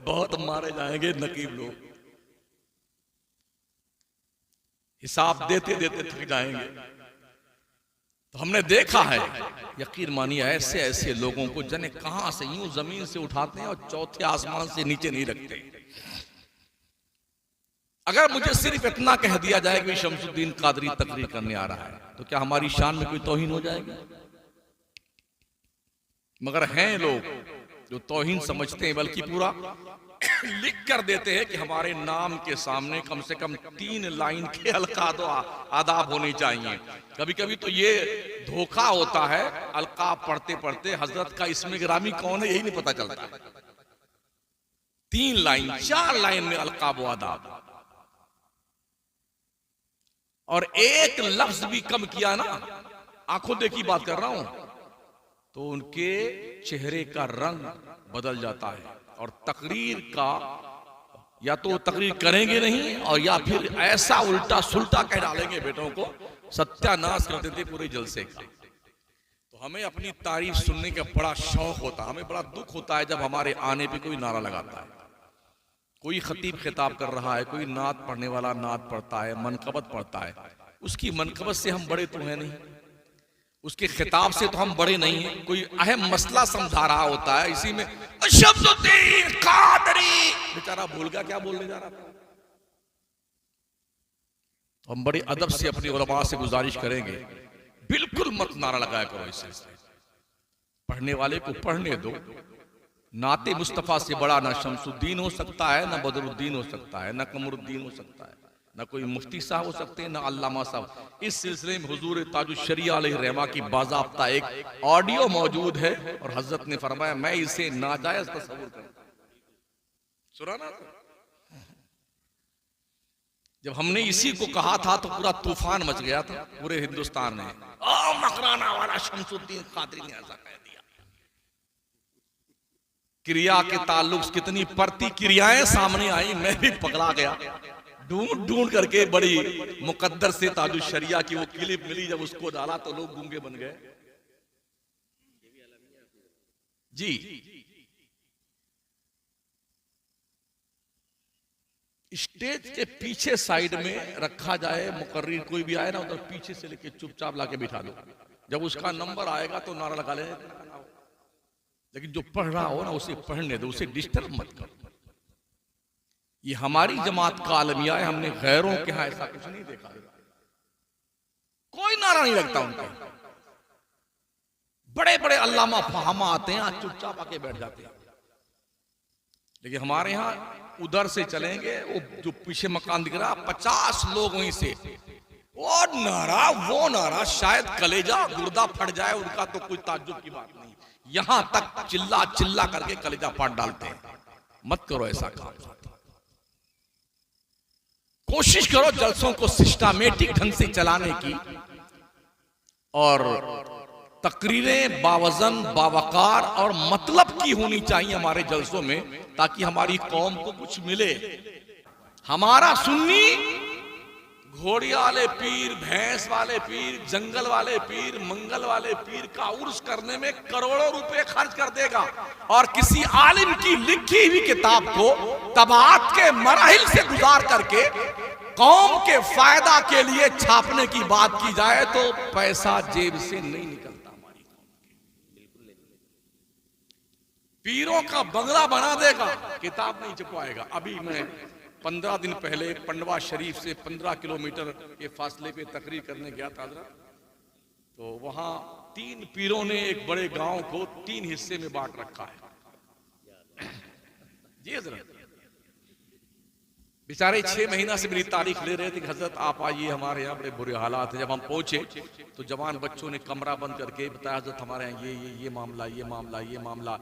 बहुत मारे जाएंगे नकीब लोग, हिसाब देते देते थक जाएंगे। तो हमने देखा है, यकीन मानिए, ऐसे ऐसे लोगों को जने कहां से यूं जमीन से उठाते हैं और चौथे आसमान से नीचे नहीं रखते। अगर मुझे सिर्फ इतना कह दिया जाए कि शमसुद्दीन कादरी तकरीर करने आ रहा है, तो क्या हमारी शान में कोई तौहीन हो जाएगी? मगर हैं लोग जो तौहीन समझते हैं, बल्कि पूरा लिख कर देते हैं कि हमारे नाम के सामने कम से कम 3 लाइन के अलकाब आदाब होने चाहिए। कभी कभी तो ये धोखा होता है, अलकाब पढ़ते पढ़ते हजरत का इसमें गिरामी कौन है यही नहीं पता चलता। 3 लाइन 4 लाइन में अलकाब आदाब, और एक लफ्ज भी कम किया ना, आंखों देखी बात कर रहा हूं, तो उनके चेहरे का रंग बदल जाता है और तकरीर का या तो तकरीर करेंगे नहीं, और या फिर ऐसा उल्टा सुल्टा कह डालेंगे बेटों को, सत्यानाश कर देते पूरे जलसे का। तो हमें अपनी तारीफ सुनने का बड़ा शौक होता है, हमें बड़ा दुख होता है जब हमारे आने पे कोई नारा लगाता है, कोई खतीब खिताब कर रहा है, कोई नात पढ़ने वाला नात पढ़ता है, मनकबत पढ़ता है, उसकी मनकबत से हम बड़े तो हैं नहीं, उसके खिताब से तो हम बड़े नहीं हैं। कोई अहम मसला समझा रहा होता है, इसी में शमसुद्दीन कादरी बेचारा भूल गया क्या बोलने जा रहा था। तो हम बड़े अदब से अपनी उलमा से गुजारिश करेंगे, बिल्कुल मत नारा लगाया करो इस सिलसिले में, पढ़ने वाले को पढ़ने दो। नाते मुस्तफ़ा से बड़ा ना शमसुद्दीन हो सकता है, ना बदरुद्दीन हो सकता है, ना कमरुद्दीन हो सकता है, ना कोई मुफ्ती साहब हो सकते हैं, ना अल्लामा साहब। इस सिलसिले में हुजूर ताजुश शरिया अलैहि रहमा की बाज़ाब्ता एक ऑडियो मौजूद है, और हजरत ने फरमाया मैं इसे नाजायज तस्वुर करता हूं। सुना ना, जब हमने इसी को कहा था तो पूरा तूफान मच गया था पूरे हिंदुस्तान में। ओ मकराना वाला शमसुद्दीन कादरी ने ऐसा कह दिया। क्रिया के ताल्लुक कितनी परती क्रियाएं सामने आई, मैं भी पकड़ा गया। ढूंढ ढूंढ करके बड़ी मुकद्दर से ताजुश शरिया की वो क्लिप मिली, जब उसको डाला तो लोग गूंगे बन गए। जी, स्टेज के पीछे साइड में रखा जाए, मुकर्रिर कोई भी आए ना, उधर पीछे से लेके चुपचाप लाके बिठा दो, जब उसका नंबर आएगा तो नारा लगा ले। लेकिन जो पढ़ रहा हो ना उसे पढ़ने दो, उसे डिस्टर्ब मत करो। ये हमारी जमात का आलमिया है, हमने गैरों के यहां ऐसा कुछ नहीं देखा। कोई नारा नहीं लगता उनका, बड़े बड़े अल्लामा फहामा आते हैं, आज चुपचाप आके बैठ जाते हैं। लेकिन हमारे यहाँ उधर से चलेंगे, वो जो पीछे मकान दिख रहा 50 लोग वहीं से, वो नारा शायद कलेजा गुर्दा फट जाए उनका, तो कोई ताज्जुब की बात नहीं। यहां तक चिल्ला चिल्ला करके कलेजा फाड़ डालते हैं। मत करो ऐसा काम, कोशिश करो जलसों को सिस्टमैटिक ढंग से चलाने की, और तकरीरें बावजन बावकार और मतलब की होनी चाहिए हमारे जलसों में, ताकि हमारी कौम को कुछ मिले। हमारा सुन्नी घोड़ी वाले पीर, भैंस वाले पीर, जंगल वाले पीर, मंगल वाले पीर का उर्स करने में करोड़ों रुपए खर्च कर देगा, और किसी आलिम की लिखी हुई किताब को तबाअत के मराहिल से गुजार करके कौम के फायदा के लिए छापने की बात की जाए तो पैसा जेब से नहीं निकलता हमारी कौम। पीरों का बंगला बना देगा, किताब नहीं छुपाएगा। अभी मैं 15 दिन पहले पंडवा शरीफ से 15 किलोमीटर के फासले पे तकरीर करने गया था, तो वहां 3 पीरों ने एक बड़े गांव को 3 हिस्से में बांट रखा है। जी हजरत, बेचारे 6 महीना से मेरी तारीख ले रहे थे कि हजरत आप आइए, हमारे यहाँ बड़े बुरे हालात हैं। जब हम पहुंचे तो जवान बच्चों ने कमरा बंद करके बताया, हजरत हमारे यहाँ ये मामला, ये मामला, ये मामला,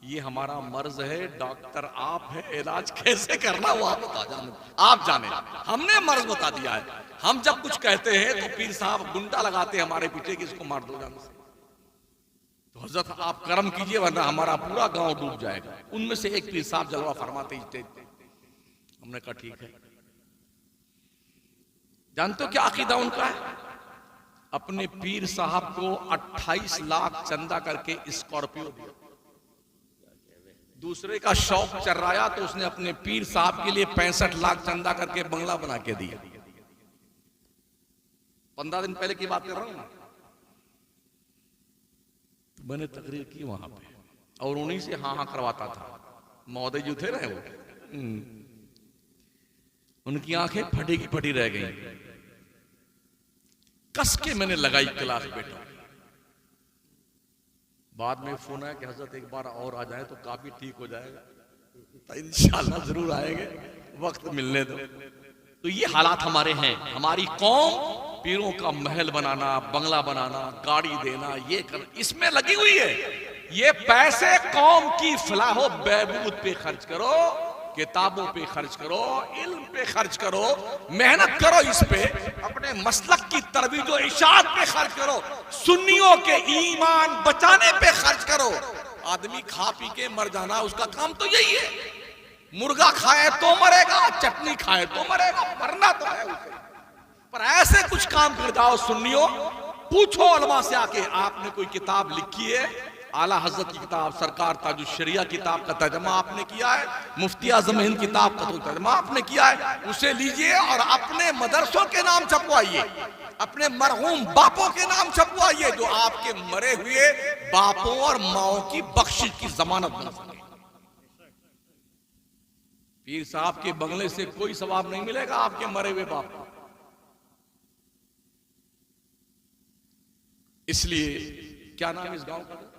ये हमारा मर्ज है, डॉक्टर आप है, इलाज कैसे करना वो आप जाने। हमने मर्ज बता दिया है। हम जब कुछ कहते हैं तो पीर साहब गुंडा लगाते हैं हमारे पीछे कि इसको मार दो जान से। तो हजरत आप करम कीजिए वरना हमारा पूरा गांव डूब जाएगा। उनमें से एक पीर साहब जलवा फरमाते स्टेज पे। हमने कहा ठीक है। जानते हो क्या अकीदा उनका है? अपने पीर साहब को 28 लाख चंदा करके स्कॉर्पियो दिया। दूसरे का शौक चर्राया तो उसने अपने पीर साहब के लिए 65 लाख चंदा करके बंगला बना के दिया। 15 दिन पहले की बात कर रहा हूं ना, तो मैंने तकरीर की वहां पे और उन्हीं से हाँ हाँ करवाता था। महोदय जो थे ना वो, उनकी आंखें फटी की फटी रह गई। कस के मैंने लगाई क्लास बेटा। बाद में फोन आया कि हजरत एक बार और आ जाए तो काफी ठीक हो जाएगा। तो इंशाल्लाह जरूर आएंगे, वक्त मिलने दो। तो ये हालात हमारे हैं। हमारी कौम पीरों का महल बनाना, बंगला बनाना, गाड़ी देना, ये कर इसमें लगी हुई है। ये पैसे कौम की फलाह बहबूद पे खर्च करो, किताबों पे खर्च करो, इल्म पे खर्च करो, मेहनत करो, इस पे अपने मसलक की तरबीज और इशाअत पे खर्च करो, सुन्नियों के ईमान बचाने पे खर्च करो। आदमी खा पी के मर जाना उसका काम तो यही है। मुर्गा खाए तो मरेगा, चटनी खाए तो मरेगा, मरना तो है उसे। पर ऐसे कुछ काम कर जाओ सुन्नियों, पूछो उलमा से आके आपने कोई किताब लिखी है? आला हजरत की किताब सरकार ताजुश शरिया किताब का तर्जमा आपने किया है, मुफ्ती आजम हिंद किताब का तर्जमा आपने किया है, उसे लीजिए और अपने मदरसों के नाम छपवाइए, अपने मरहूम बापों के नाम छपवाइए, जो आपके मरे हुए बापों और माओं की बख्शिश की जमानत बन सके। पीर साहब के बंगले से कोई सवाब नहीं मिलेगा आपके मरे हुए बाप को। इसलिए क्या नाम इस गांव का?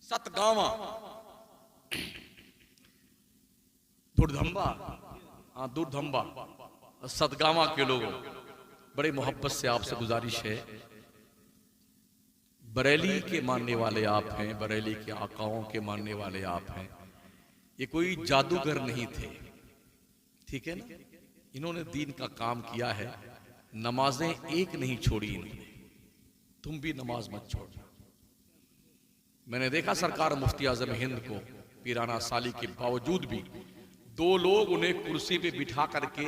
सतगावा, दुर्धंबा। हाँ, दुर्धंबा। सतगावा के लोगों, बड़े मोहब्बत से आपसे गुजारिश है, बरेली के मानने वाले आप हैं, बरेली के आकाओं के मानने वाले आप हैं। ये कोई जादूगर नहीं थे, ठीक है ना? इन्होंने दीन का काम किया है। नमाजें एक नहीं छोड़ी इन्होंने। तुम भी नमाज मत छोड़ना। मैंने देखा सरकार मुफ्ती आजम हिंद को पीराना साली के बावजूद भी 2 लोग उन्हें कुर्सी पे बिठा करके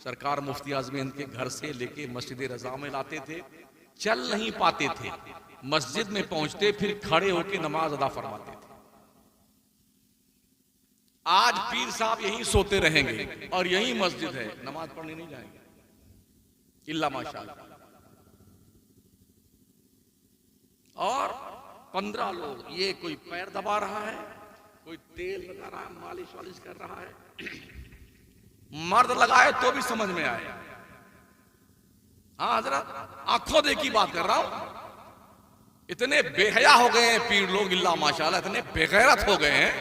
सरकार मुफ्ती आजम हिंद के घर से लेके मस्जिद रजा में लाते थे। चल नहीं पाते थे, मस्जिद में पहुंचते फिर खड़े होकर नमाज अदा फरमाते थे। आज पीर साहब यहीं सोते रहेंगे और यहीं मस्जिद है, नमाज पढ़ने नहीं जाएंगे इल्ला माशाअल्लाह। और 15 लोग, ये कोई पैर दबा रहा है, कोई तेल लगा रहा है, मालिश वालिश कर रहा है। मर्द लगाए तो भी समझ में आए। हाँ हजरत, आंखों देखी बात कर रहा हूं। इतने बेहया हो गए हैं पीर लोग इल्ला माशाअल्लाह, इतने बेगैरत हो गए हैं।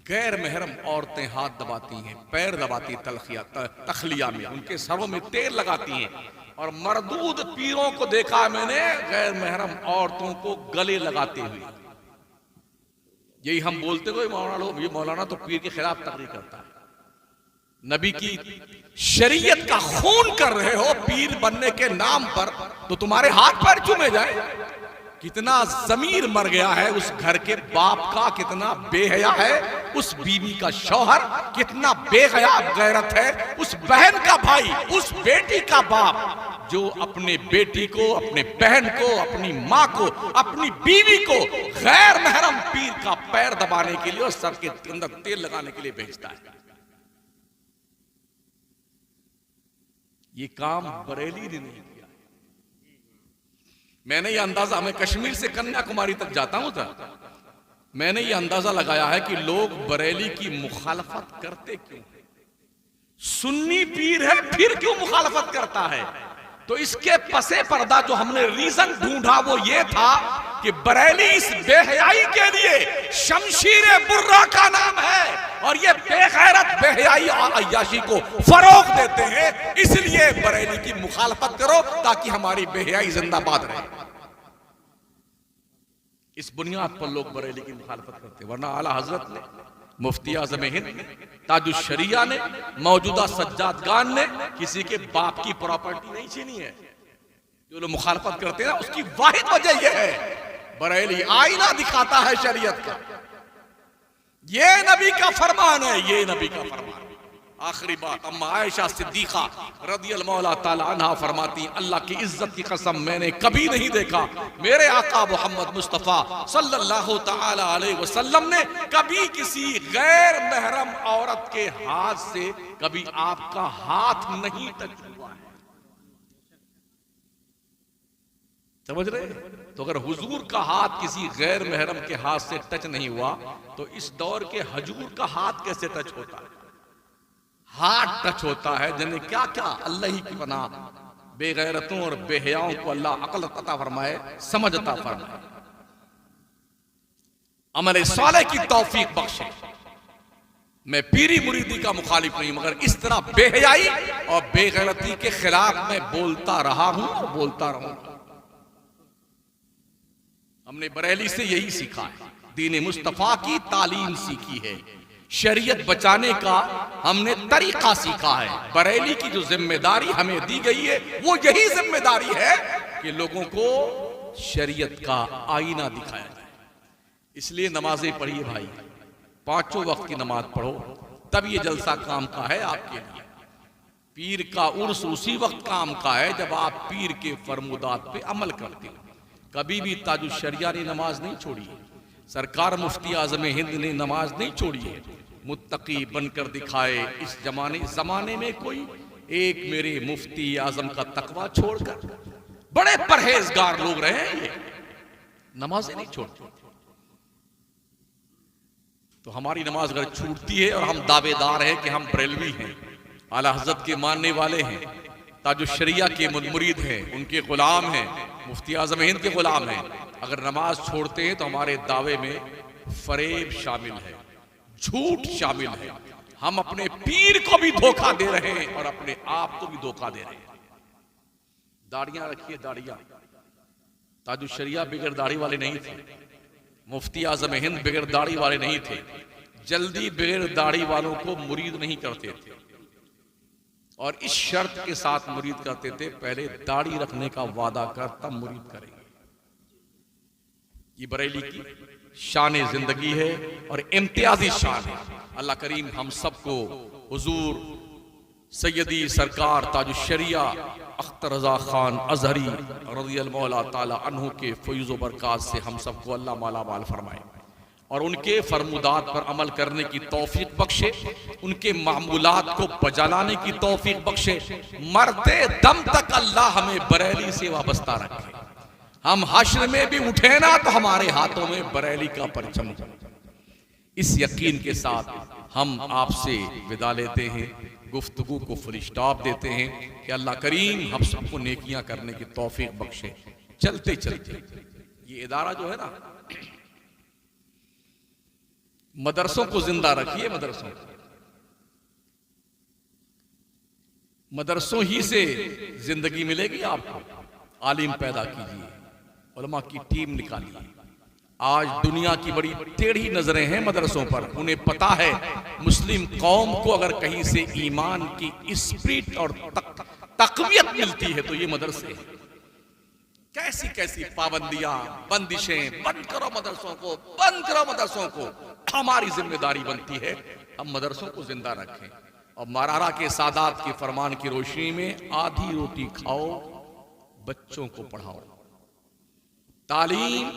गैर महरम औरतें हाथ दबाती हैं, पैर दबाती तखलिया में, उनके सरों में तेल लगाती हैं। और मरदूद पीरों को देखा मैंने गैर महरम औरतों को गले लगाते हुए। यही हम बोलते हुए मौलाना, ये मौलाना तो पीर के खिलाफ तकरीर करता है। नबी की शरीयत का खून कर रहे हो पीर बनने के नाम पर, तो तुम्हारे हाथ पैर चूमे जाए। कितना जमीर मर गया है उस घर के बाप का, कितना बेहया है उस बीवी का शौहर, कितना बेहया गैरत है उस बहन का भाई, उस बेटी का बाप जो अपने बेटी को, अपने बहन को, अपनी माँ को, अपनी बीवी को गैर महरम पीर का पैर दबाने के लिए और सर के अंदर तेल लगाने के लिए भेजता है। ये काम बरेली ने नहीं किया। मैंने ये अंदाजा, मैं कश्मीर से कन्याकुमारी तक जाता हूं था, मैंने ये अंदाजा लगाया है कि लोग बरेली की मुखालफत करते क्यों? सुन्नी पीर है फिर क्यों मुखालफत करता है? तो इसके पसे पर्दा जो हमने रीजन ढूंढा वो ये था कि बरेली इस बेहयाई के लिए शमशीर बुर्रा का नाम है और ये बेगैरत बेहयाई और अय्याशी को फरोग देते हैं। इसलिए बरेली की मुखालफत करो ताकि हमारी बेहयाई जिंदाबाद रहे। इस बुनियाद पर लोग बरेली की मुखालफत करते, वरना आला हजरत ने, मुफ्ती आजम हिंद ने, ताजुश शरिया ने, मौजूदा सज्जाद खान ने किसी के बाप की प्रॉपर्टी नहीं छीनी है। जो लोग मुखालफत करते हैं ना, उसकी वाहिद वजह यह है बरेली आईना दिखाता है शरीयत का। ये नबी का फरमान है, ये नबी का फरमान। आखिरी बात, अम्मा आयशा सिद्दीका रदियल्लाहु ताला अन्हा फरमाती, अल्लाह की इज्जत की कसम मैंने कभी नहीं देखा मेरे आका मोहम्मद मुस्तफ़ा सल्लल्लाहु ताला अलैहि वसल्लम ने कभी किसी गैर महरम औरत के हाथ से कभी आपका हाथ नहीं टच हुआ है। समझ रहे? तो अगर हुजूर का हाथ किसी गैर महरम के हाथ से टच नहीं हुआ तो इस दौर के हजूर का हाथ कैसे टच होता है? हाथ टच होता है जने क्या क्या, अल्लाह ही की पनाह, बेगैरतों और बेहयाओं को अल्लाह अक्ल अता फरमाए, समझ अता फरमाए, अमल साले की तौफीक बख्शे। मैं पीरी मुरीदी का मुखालिफ नहीं, मगर इस तरह बेहयाई और बेगैरती के खिलाफ मैं बोलता रहा हूं और बोलता रहूंगा। हमने बरेली से यही सीखा है, दीन मुस्तफा की तालीम सीखी है, शरीयत बचाने का हमने तरीका सीखा है। बरेली की जो जिम्मेदारी हमें दी गई है वो यही जिम्मेदारी है कि लोगों को शरीयत का आईना दिखाया जाए। इसलिए नमाजें पढ़िए भाई, पांचों वक्त की नमाज पढ़ो, तब ये जलसा काम का है आपके लिए। पीर का उर्स उसी वक्त काम का है जब आप पीर के फरमुदात पे अमल करते हो। कभी भी ताजुल शरिया ने नमाज नहीं छोड़ी है, सरकार मुफ्ती आजम हिंद ने नमाज नहीं छोड़ी है। मुत्तकी बनकर दिखाए इस जमाने में कोई एक मेरे मुफ्ती आजम का तकवा छोड़कर। बड़े परहेजगार लोग रहे हैं ये, नमाज नहीं छोड़ते। तो हमारी नमाज अगर छूटती है और हम दावेदार हैं कि हम बरेलवी हैं, आला हजरत के मानने वाले हैं, ताजुल शरिया के मुरीद हैं, उनके गुलाम हैं, मुफ्ती आजम हिंद के गुलाम हैं, अगर नमाज छोड़ते हैं तो हमारे दावे में फरेब शामिल है, झूठ शामिल है। हम अपने पीर को भी धोखा दे रहे हैं और अपने आप को भी धोखा दे रहे हैं। दाढ़ियां रखिए, दाढ़ियां। ताजुल शरिया बिगड़ दाढ़ी वाले नहीं थे, मुफ्ती आजम हिंद बिगड़ दाढ़ी वाले नहीं थे। जल्दी बिगड़ दाढ़ी वालों को मुरीद नहीं करते थे और इस शर्त के साथ मुरीद करते थे, पहले दाढ़ी रखने का वादा कर तब मुरीद करेंगे। ये बरेली की शान जिंदगी है और इम्तियाजी शान है। अल्लाह करीम हम सबको हुजूर सैयदी सरकार ताजुल शरिया अख्तर रजा खान अजहरी रज़ियल्लाहु ताला अन्हु के फैज़ व बरक़ात से हम सबको अल्लाह माला माल फरमाए और उनके फरमुदात पर अमल करने की तौफीक बख्शे, उनके मामूलात को बजालाने की तौफीक बख्शे। मरते दम तक अल्लाह हमें बरेली से वाबस्ता रखे। हम हश्र में भी उठे ना तो हमारे हाथों में बरेली का परचम। इस यकीन के साथ हम आपसे विदा लेते हैं, गुफ्तगू को फुल स्टॉप देते हैं कि अल्लाह करीम हम सबको नेकियां करने की तौफीक बख्शे। चलते चलते ये इदारा जो है ना, मदरसों को जिंदा रखिए। मदरसों ही से जिंदगी मिलेगी आपको। आलिम पैदा कीजिए, उलमा की टीम निकालिए। आज दुनिया की बड़ी टेढ़ी नजरें हैं मदरसों पर। उन्हें पता है मुस्लिम कौम को अगर कहीं से ईमान की स्पिरिट और तकवियत मिलती है तो ये मदरसे हैं। कैसी कैसी पाबंदियां, बंदिशें, बंद करो मदरसों को, बंद करो मदरसों को। हमारी जिम्मेदारी बनती है हम मदरसों को जिंदा रखें और मरारा के सादात के फरमान की रोशनी में आधी रोटी खाओ, बच्चों को पढ़ाओ। तालीम,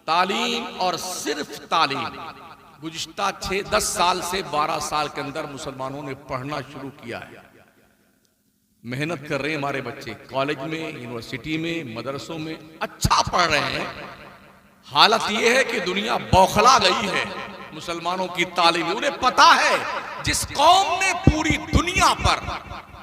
तालीम और सिर्फ तालीम। गुज़िश्ता 6-10 साल से 12 साल के अंदर मुसलमानों ने पढ़ना शुरू किया है। मेहनत कर रहे हैं हमारे बच्चे, कॉलेज में, यूनिवर्सिटी में, मदरसों में अच्छा पढ़ रहे हैं। हालत यह है कि दुनिया बौखला गई है मुसलमानों की तालीम। उन्हें पता है जिस कौम ने पूरी दुनिया पर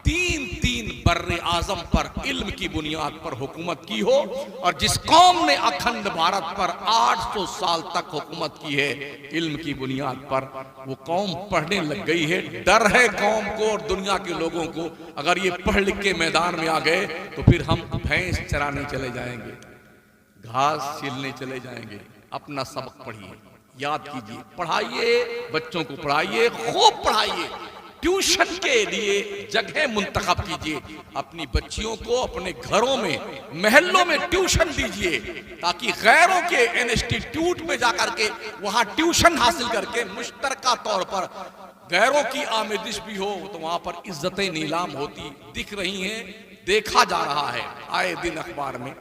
3 बर्रे आजम पर इल्म की बुनियाद पर हुकूमत की हो और जिस कौम ने अखंड भारत पर 800 साल तक हुकूमत की है इल्म की बुनियाद पर, वो कौम पढ़ने लग गई है। डर है कौम को और दुनिया के लोगों को, अगर ये पढ़ लिख के मैदान में आ गए तो फिर हम भैंस चराने चले जाएंगे, घास छीलने चले जाएंगे। अपना सबक पढ़िए, याद कीजिए, पढ़ाइए, बच्चों को पढ़ाइए, खूब पढ़ाइए। ट्यूशन के लिए जगह मुंतखब कीजिए। अपनी बच्चियों को अपने घरों में, महल्लों में ट्यूशन दीजिए ताकि गैरों के इंस्टीट्यूट में जाकर के वहां ट्यूशन हासिल करके मुश्तरका तौर पर गैरों की आमेदिश भी हो तो वहां पर इज्जतें नीलाम होती दिख रही हैं, देखा जा रहा है आए दिन अखबार में।